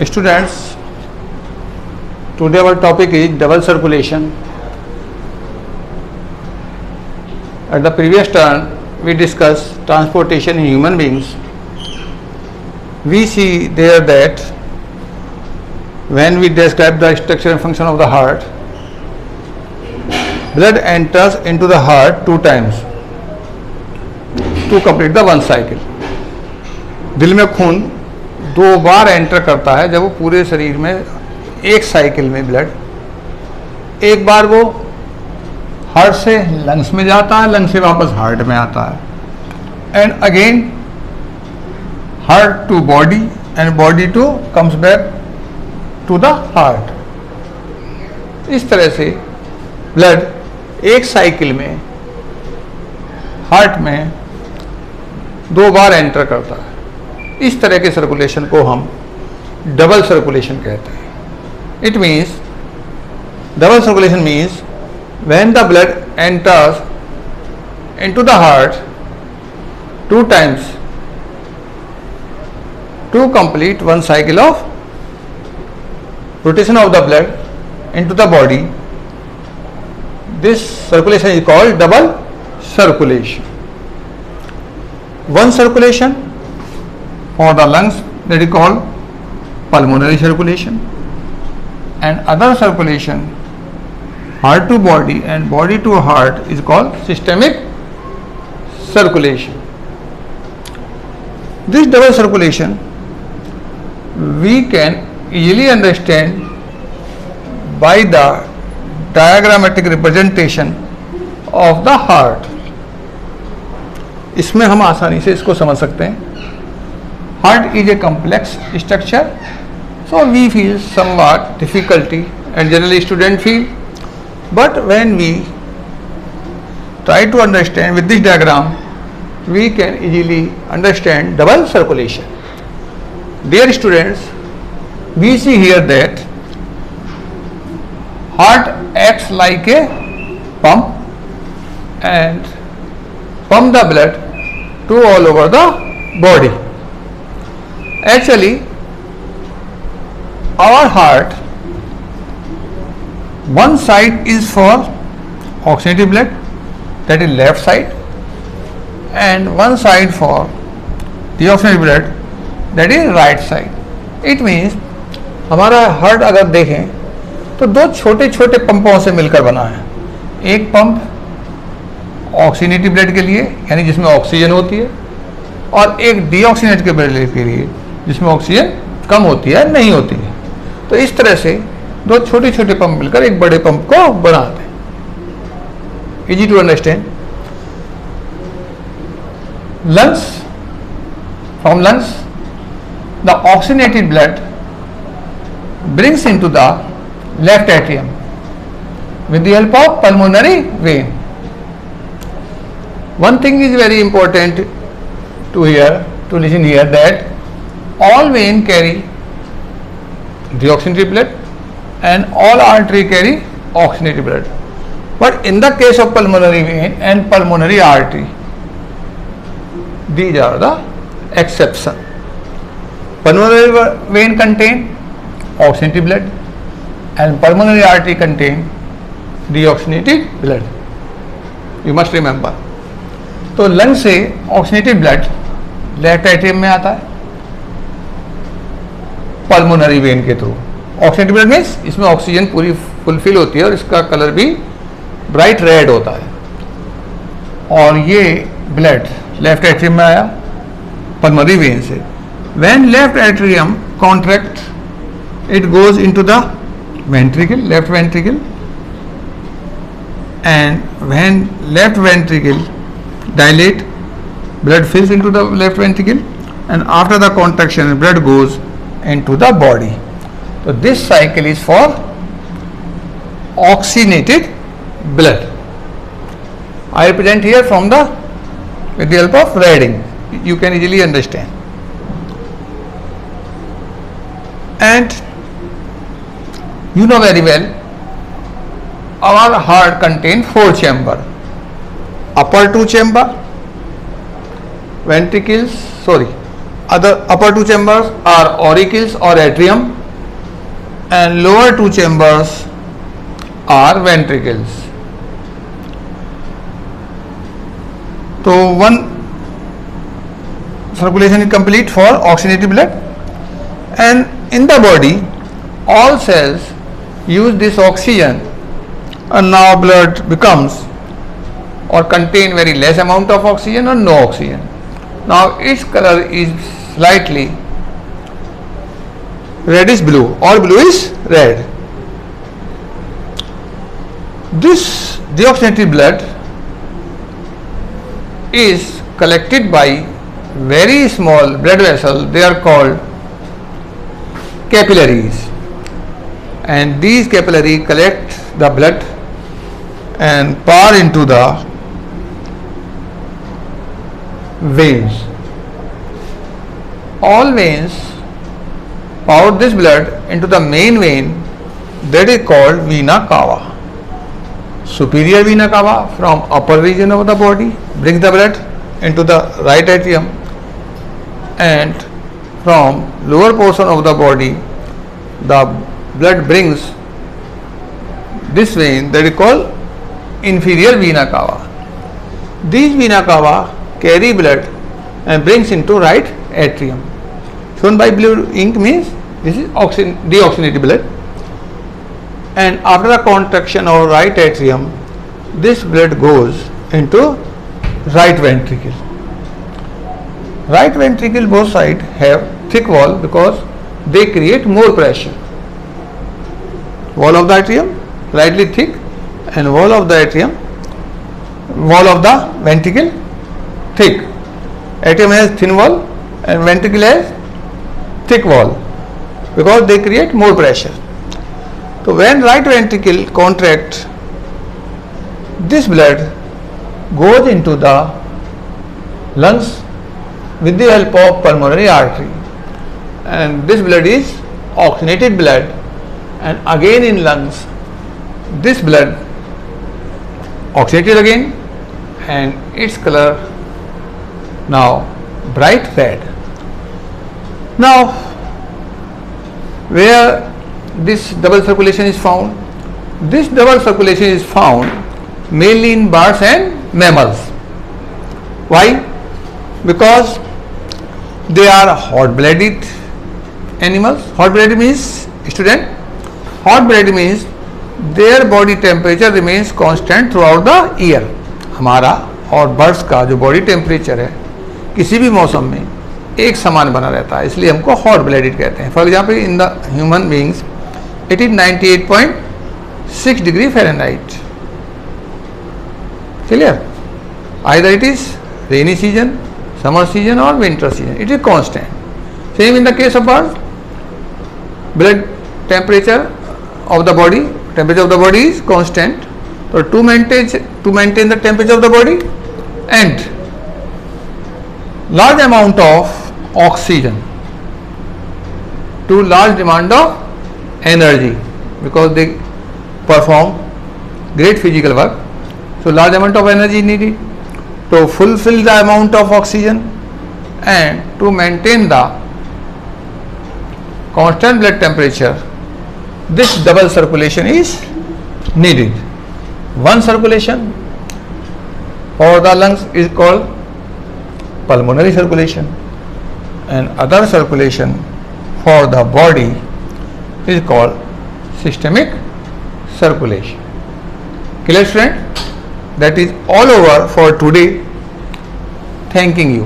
Students, today our topic is double circulation. At the previous turn, we discussed transportation in human beings. We see there that when we describe the structure and function of the heart, blood enters into the heart 2 times to complete the one cycle. दिल में खून 2 बार enter करता है जब वो पूरे शरीर में एक साइकिल में ब्लड एक बार वो हार्ट से लंग्स में जाता है, लंग्स से वापस हार्ट में आता है, and again heart to body and body to comes back to the heart. इस तरह से ब्लड एक साइकिल में हार्ट में 2 बार एंटर करता है. इस तरह के सर्कुलेशन को हम डबल सर्कुलेशन कहते हैं. It means double circulation means when the blood enters into the heart 2 times to complete one cycle of rotation of the blood into the body. This circulation is called double circulation. One circulation for the lungs, that is called pulmonary circulation, and other circulation heart to body and body to heart is called systemic circulation. This double circulation we can easily understand by the diagrammatic representation of the heart. इसमें हम आसानी से इसको समझ सकते हैं. Heart is a complex structure, so we feel somewhat difficulty, and generally students feel. But when we try to understand with this diagram, we can easily understand double circulation. Dear students, we see here that heart acts like a pump and pump the blood to all over the body. Actually, our heart, one side is for oxygenated blood, that is left side, and one side for deoxygenated blood, that is right side. It means हमारा heart अगर देखें तो 2 छोटे छोटे पंपों से मिलकर बना है. एक पंप ऑक्सीजनेटेड ब्लड के लिए, यानी जिसमें ऑक्सीजन होती है, और एक डीऑक्सीजनेटेड ब्लड के लिए जिसमें ऑक्सीजन कम होती है, नहीं होती है. तो इस तरह से 2 छोटे छोटे पंप मिलकर एक बड़े पंप को बनाते हैं. Easy to understand. Lungs, from lungs the oxygenated blood brings into the left atrium with the help of pulmonary vein. One thing is very important to listen here, that all vein carry deoxygenated blood and all artery carry oxygenated blood. But in the case of pulmonary vein and pulmonary artery, these are the exception. Pulmonary vein contain oxygenated blood and pulmonary artery contain deoxygenated blood. You must remember. तो lung से oxygenated blood left atrium में आता है pulmonary vein के through. Oxygenated blood means इसमें oxygen पूरी fulfil होती है और इसका कलर भी ब्राइट रेड होता है. और ये ब्लड लेफ्ट एट्रियम में आया पल्मोनरी वेन से. When left atrium contract, it goes into the ventricle, left ventricle, and when left ventricle dilate, blood fills into the left ventricle, and after the contraction blood goes into the body. So this cycle is for oxygenated blood. I represent here from the with the help of reading. You can easily understand. And you know very well, our heart contains 4 chambers. Upper 2 chamber, Other upper two chambers are auricles or atrium, and lower two chambers are ventricles. So one circulation is complete for oxygenated blood, and in the body all cells use this oxygen, and now blood becomes or contain very less amount of oxygen or no oxygen. Now its color is slightly reddish blue or bluish red. This deoxygenated blood is collected by very small blood vessels. They are called capillaries, and these capillaries collect the blood and pour into the veins. All veins pour this blood into the main vein, that is called vena cava. Superior vena cava from upper region of the body brings the blood into the right atrium, and from lower portion of the body the blood brings this vein, that is called inferior vena cava. These vena cava carry blood and brings into right atrium. Shown by blue ink means this is deoxygenated blood, and after the contraction of right atrium this blood goes into right ventricle. Right ventricle both sides have thick wall because they create more pressure. Wall of the atrium slightly thick, and wall of the atrium, wall of the ventricle thick. Atrium has thin wall and ventricle has thick wall because they create more pressure. So when right ventricle contracts, this blood goes into the lungs with the help of pulmonary artery, and this blood is oxygenated blood, and again in lungs this blood oxygenated again, and its color now bright red. Now where this double circulation is found? This double circulation is found mainly in birds and mammals. Why? Because they are hot-blooded animals. Hot-blooded means, student, hot-blooded means their body temperature remains constant throughout the year. हमारा और birds का जो body temperature है किसी भी मौसम में एक समान बना रहता है, इसलिए हमको हॉट ब्लडेड कहते हैं. For example in the human beings it is 98.6 degree Fahrenheit. Clear? Either it is rainy season, summer season or winter season, it is constant. Same in the case of birds. Blood temperature of the body, temperature of the body is constant. So to maintain the temperature of the body and large amount of oxygen, to large demand of energy because they perform great physical work. So large amount of energy is needed to fulfill the amount of oxygen and to maintain the constant blood temperature. This double circulation is needed. One circulation for the lungs is called pulmonary circulation, and other circulation for the body is called systemic circulation. Clear, friend? That is all over for today. Thanking you.